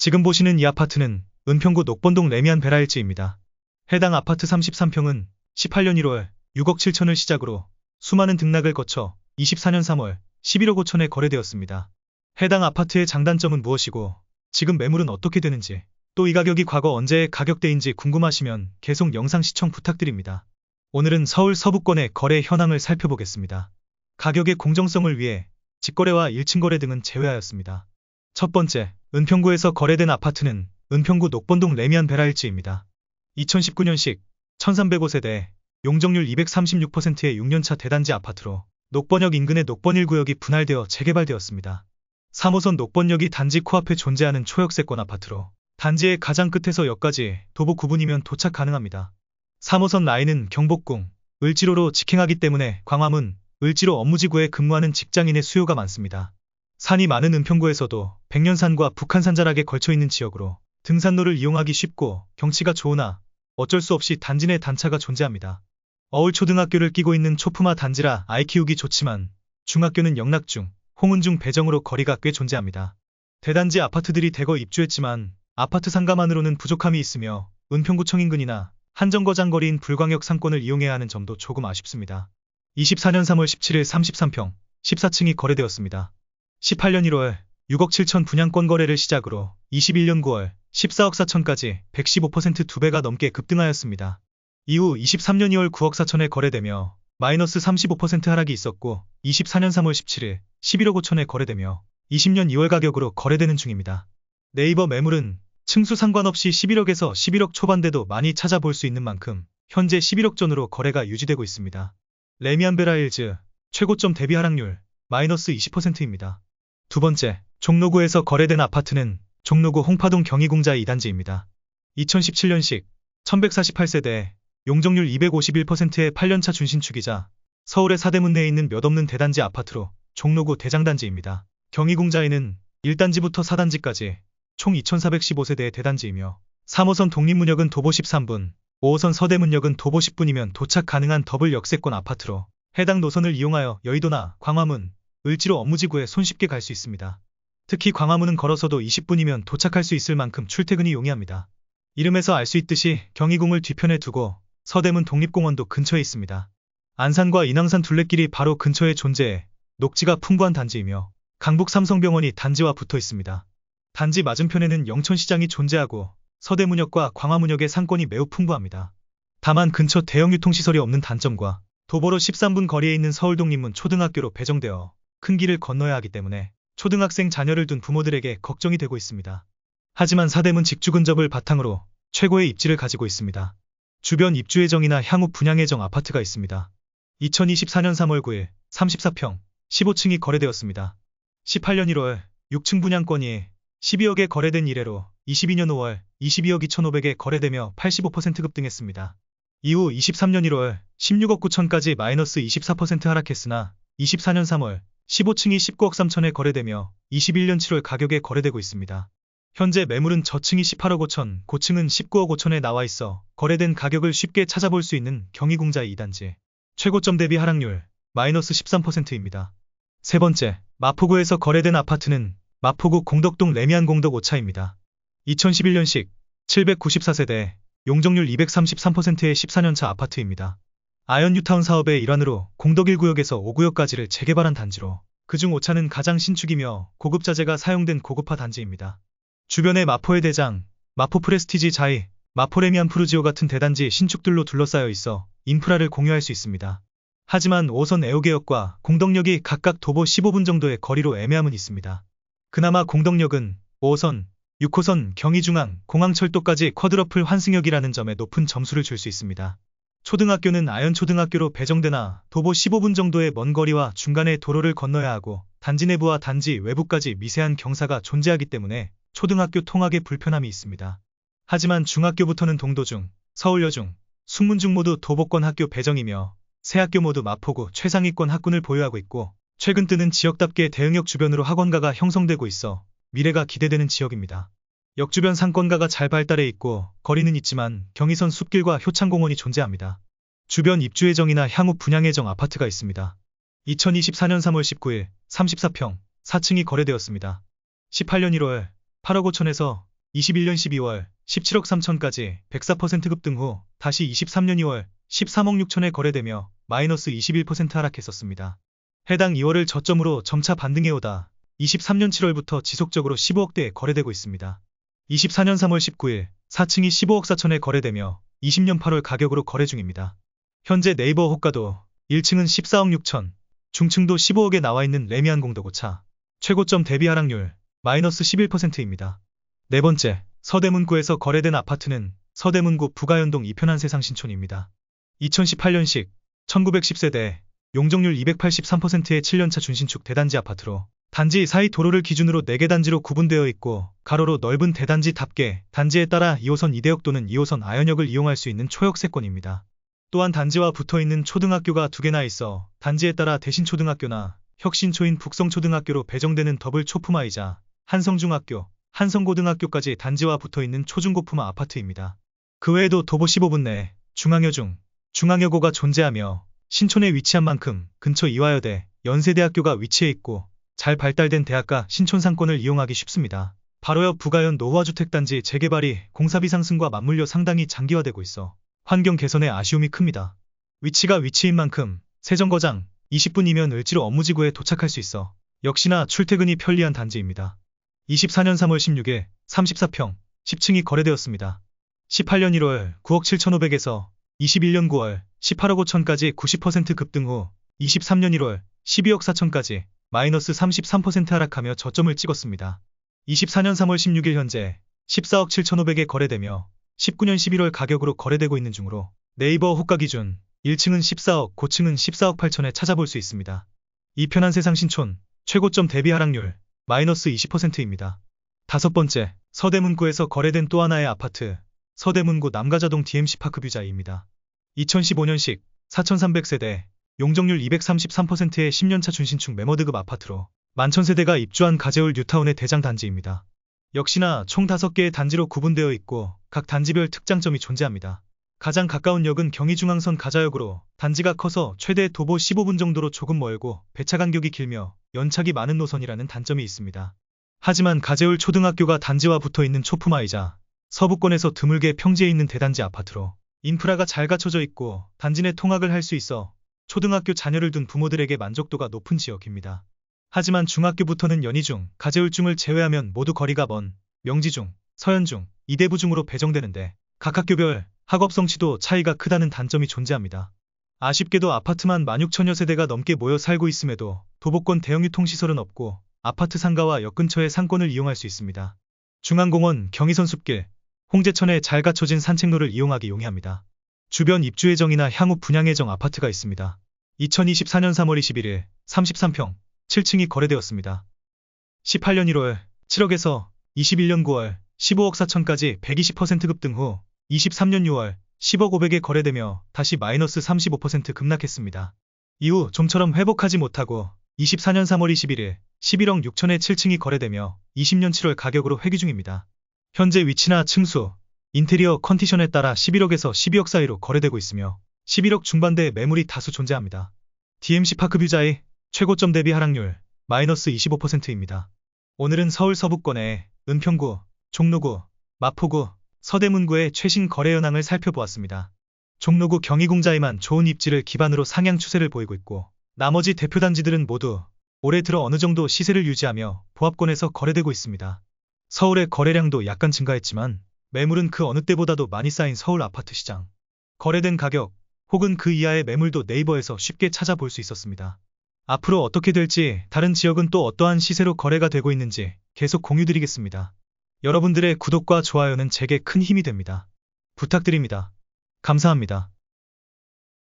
지금 보시는 이 아파트는 은평구 녹번동 레미안 베라일즈입니다. 해당 아파트 33평은 18년 1월 6억 7천을 시작으로 수많은 등락을 거쳐 24년 3월 11억 5천에 거래되었습니다. 해당 아파트의 장단점은 무엇이고 지금 매물은 어떻게 되는지, 또 이 가격이 과거 언제의 가격대인지 궁금하시면 계속 영상 시청 부탁드립니다. 오늘은 서울 서부권의 거래 현황을 살펴보겠습니다. 가격의 공정성을 위해 직거래와 1층 거래 등은 제외하였습니다. 첫 번째, 은평구에서 거래된 아파트는 은평구 녹번동 레미안 베라일즈입니다. 2019년식 1305세대, 용적률 236%의 6년차 대단지 아파트로 녹번역 인근의 녹번 1구역이 분할되어 재개발되었습니다. 3호선 녹번역이 단지 코앞에 존재하는 초역세권 아파트로 단지의 가장 끝에서 역까지 도보 9분이면 도착 가능합니다. 3호선 라인은 경복궁, 을지로로 직행하기 때문에 광화문, 을지로 업무지구에 근무하는 직장인의 수요가 많습니다. 산이 많은 은평구에서도 백년산과 북한산 자락에 걸쳐있는 지역으로 등산로를 이용하기 쉽고 경치가 좋으나 어쩔 수 없이 단지 내 단차가 존재합니다. 어울초등학교를 끼고 있는 초품화 단지라 아이 키우기 좋지만 중학교는 영락중, 홍은중 배정으로 거리가 꽤 존재합니다. 대단지 아파트들이 대거 입주했지만 아파트 상가만으로는 부족함이 있으며 은평구청 인근이나 한정거장거리인 불광역 상권을 이용해야 하는 점도 조금 아쉽습니다. 24년 3월 17일 33평, 14층이 거래되었습니다. 18년 1월 6억 7천 분양권 거래를 시작으로 21년 9월 14억 4천까지 115% 2배가 넘게 급등하였습니다. 이후 23년 2월 9억 4천에 거래되며 마이너스 35% 하락이 있었고 24년 3월 17일 11억 5천에 거래되며 20년 2월 가격으로 거래되는 중입니다. 네이버 매물은 층수 상관없이 11억에서 11억 초반대도 많이 찾아볼 수 있는 만큼 현재 11억 전으로 거래가 유지되고 있습니다. 레미안 베라일즈 최고점 대비 하락률 마이너스 20%입니다. 두 번째, 종로구에서 거래된 아파트는 종로구 홍파동 경희궁자 2단지입니다. 2017년식 1148세대, 용적률 251%의 8년차 준신축이자 서울의 사대문 내에 있는 몇 없는 대단지 아파트로 종로구 대장단지입니다. 경희궁자에는 1단지부터 4단지까지 총 2415세대의 대단지이며 3호선 독립문역은 도보 13분, 5호선 서대문역은 도보 10분이면 도착 가능한 더블 역세권 아파트로 해당 노선을 이용하여 여의도나 광화문, 을지로 업무지구에 손쉽게 갈 수 있습니다. 특히 광화문은 걸어서도 20분이면 도착할 수 있을 만큼 출퇴근이 용이합니다. 이름에서 알 수 있듯이 경희궁을 뒤편에 두고 서대문 독립공원도 근처에 있습니다. 안산과 인왕산 둘레길이 바로 근처에 존재해 녹지가 풍부한 단지이며 강북 삼성병원이 단지와 붙어 있습니다. 단지 맞은편에는 영천시장이 존재하고 서대문역과 광화문역의 상권이 매우 풍부합니다. 다만 근처 대형 유통시설이 없는 단점과 도보로 13분 거리에 있는 서울독립문 초등학교로 배정되어 큰 길을 건너야 하기 때문에 초등학생 자녀를 둔 부모들에게 걱정이 되고 있습니다. 하지만 사대문 직주 근접을 바탕으로 최고의 입지를 가지고 있습니다. 주변 입주 예정이나 향후 분양 예정 아파트가 있습니다. 2024년 3월 9일 34평 15층이 거래되었습니다. 18년 1월 6층 분양권이 12억에 거래된 이래로 22년 5월 22억 2,500에 거래되며 85% 급등했습니다. 이후 23년 1월 16억 9천까지 마이너스 24% 하락했으나 24년 3월 15층이 19억 3천에 거래되며 21년 7월 가격에 거래되고 있습니다. 현재 매물은 저층이 18억 5천, 고층은 19억 5천에 나와 있어 거래된 가격을 쉽게 찾아볼 수 있는 경희궁자 2단지. 최고점 대비 하락률 마이너스 13%입니다. 세 번째, 마포구에서 거래된 아파트는 마포구 공덕동 레미안 공덕 5차입니다. 2011년식 794세대, 용적률 233%의 14년차 아파트입니다. 아현 뉴타운 사업의 일환으로 공덕 1구역에서 5구역까지를 재개발한 단지로 그중 5차는 가장 신축이며 고급 자재가 사용된 고급화 단지입니다. 주변에 마포의 대장, 마포 프레스티지 자이, 마포 레미안 푸르지오 같은 대단지 신축들로 둘러싸여 있어 인프라를 공유할 수 있습니다. 하지만 5호선 애호개역과 공덕역이 각각 도보 15분 정도의 거리로 애매함은 있습니다. 그나마 공덕역은 5호선, 6호선 경의중앙, 공항철도까지 쿼드러플 환승역이라는 점에 높은 점수를 줄 수 있습니다. 초등학교는 아현초등학교로 배정되나 도보 15분 정도의 먼 거리와 중간에 도로를 건너야 하고 단지 내부와 단지 외부까지 미세한 경사가 존재하기 때문에 초등학교 통학에 불편함이 있습니다. 하지만 중학교부터는 동도중, 서울여중, 숙문중 모두 도보권 학교 배정이며 세 학교 모두 마포구 최상위권 학군을 보유하고 있고 최근 뜨는 지역답게 대응역 주변으로 학원가가 형성되고 있어 미래가 기대되는 지역입니다. 역 주변 상권가가 잘 발달해 있고 거리는 있지만 경의선 숲길과 효창공원이 존재합니다. 주변 입주 예정이나 향후 분양 예정 아파트가 있습니다. 2024년 3월 19일 34평 4층이 거래되었습니다. 18년 1월 8억 5천에서 21년 12월 17억 3천까지 104% 급등 후 다시 23년 2월 13억 6천에 거래되며 마이너스 21% 하락했었습니다. 해당 2월을 저점으로 점차 반등해오다 23년 7월부터 지속적으로 15억대에 거래되고 있습니다. 24년 3월 19일 4층이 15억 4천에 거래되며 20년 8월 가격으로 거래 중입니다. 현재 네이버 호가도 1층은 14억 6천, 중층도 15억에 나와 있는 레미안 공도고차, 최고점 대비 하락률 마이너스 11%입니다. 네 번째, 서대문구에서 거래된 아파트는 서대문구 부가연동 이편한 세상신촌입니다. 2018년식 1910세대, 용적률 283%의 7년차 준신축 대단지 아파트로 단지 사이 도로를 기준으로 4개 단지로 구분되어 있고 가로로 넓은 대단지답게 단지에 따라 2호선 이대역 또는 2호선 아현역을 이용할 수 있는 초역세권입니다. 또한 단지와 붙어있는 초등학교가 2개나 있어 단지에 따라 대신초등학교나 혁신초인 북성초등학교로 배정되는 더블 초품화이자 한성중학교, 한성고등학교까지 단지와 붙어있는 초중고품화 아파트입니다. 그 외에도 도보 15분 내 중앙여중, 중앙여고가 존재하며 신촌에 위치한 만큼 근처 이화여대, 연세대학교가 위치해 있고 잘 발달된 대학가 신촌 상권을 이용하기 쉽습니다. 바로 옆 부가연 노후화주택단지 재개발이 공사비 상승과 맞물려 상당히 장기화되고 있어 환경 개선에 아쉬움이 큽니다. 위치가 위치인 만큼 세정거장 20분이면 을지로 업무지구에 도착할 수 있어 역시나 출퇴근이 편리한 단지입니다. 24년 3월 16일 34평 10층이 거래되었습니다. 18년 1월 9억 7천5백에서 21년 9월 18억 5천까지 90% 급등 후 23년 1월 12억 4천까지 마이너스 33% 하락하며 저점을 찍었습니다. 24년 3월 16일 현재 14억 7천5백에 거래되며 19년 11월 가격으로 거래되고 있는 중으로 네이버 호가 기준 1층은 14억, 고층은 14억 8천에 찾아볼 수 있습니다. 이편한 세상 신촌 최고점 대비 하락률 마이너스 20%입니다. 다섯 번째, 서대문구에서 거래된 또 하나의 아파트 서대문구 남가자동 DMC 파크뷰자이입니다. 2015년식 4300세대, 용적률 233%의 10년차 준신축 매머드급 아파트로 11,000세대가 입주한 가재울 뉴타운의 대장 단지입니다. 역시나 총 5개의 단지로 구분되어 있고 각 단지별 특장점이 존재합니다. 가장 가까운 역은 경의중앙선 가자역으로 단지가 커서 최대 도보 15분 정도로 조금 멀고 배차 간격이 길며 연착이 많은 노선이라는 단점이 있습니다. 하지만 가재울 초등학교가 단지와 붙어있는 초품화이자 서부권에서 드물게 평지에 있는 대단지 아파트로 인프라가 잘 갖춰져 있고 단지 내 통학을 할 수 있어 초등학교 자녀를 둔 부모들에게 만족도가 높은 지역입니다. 하지만 중학교부터는 연희중, 가재울중을 제외하면 모두 거리가 먼 명지중, 서현중, 이대부중으로 배정되는데 각 학교별 학업 성취도 차이가 크다는 단점이 존재합니다. 아쉽게도 아파트만 16,000여 세대가 넘게 모여 살고 있음에도 도보권 대형 유통시설은 없고 아파트 상가와 역 근처의 상권을 이용할 수 있습니다. 중앙공원, 경의선 숲길, 홍제천에 잘 갖춰진 산책로를 이용하기 용이합니다. 주변 입주 예정이나 향후 분양 예정 아파트가 있습니다. 2024년 3월 21일 33평 7층이 거래되었습니다. 18년 1월 7억에서 21년 9월 15억 4천까지 120% 급등 후 23년 6월 10억 5백에 거래되며 다시 마이너스 35% 급락했습니다. 이후 좀처럼 회복하지 못하고 24년 3월 21일 11억 6천에 7층이 거래되며 20년 7월 가격으로 회귀 중입니다. 현재 위치나 층수, 인테리어 컨디션에 따라 11억에서 12억 사이로 거래되고 있으며 11억 중반대의 매물이 다수 존재합니다. DMC 파크뷰자의 최고점 대비 하락률 마이너스 25%입니다. 오늘은 서울 서부권의 은평구, 종로구, 마포구, 서대문구의 최신 거래 현황을 살펴보았습니다. 종로구 경희궁자에만 좋은 입지를 기반으로 상향 추세를 보이고 있고 나머지 대표 단지들은 모두 올해 들어 어느 정도 시세를 유지하며 보합권에서 거래되고 있습니다. 서울의 거래량도 약간 증가했지만 매물은 그 어느 때보다도 많이 쌓인 서울 아파트 시장. 거래된 가격 혹은 그 이하의 매물도 네이버에서 쉽게 찾아볼 수 있었습니다. 앞으로 어떻게 될지 다른 지역은 또 어떠한 시세로 거래가 되고 있는지 계속 공유드리겠습니다. 여러분들의 구독과 좋아요는 제게 큰 힘이 됩니다. 부탁드립니다. 감사합니다.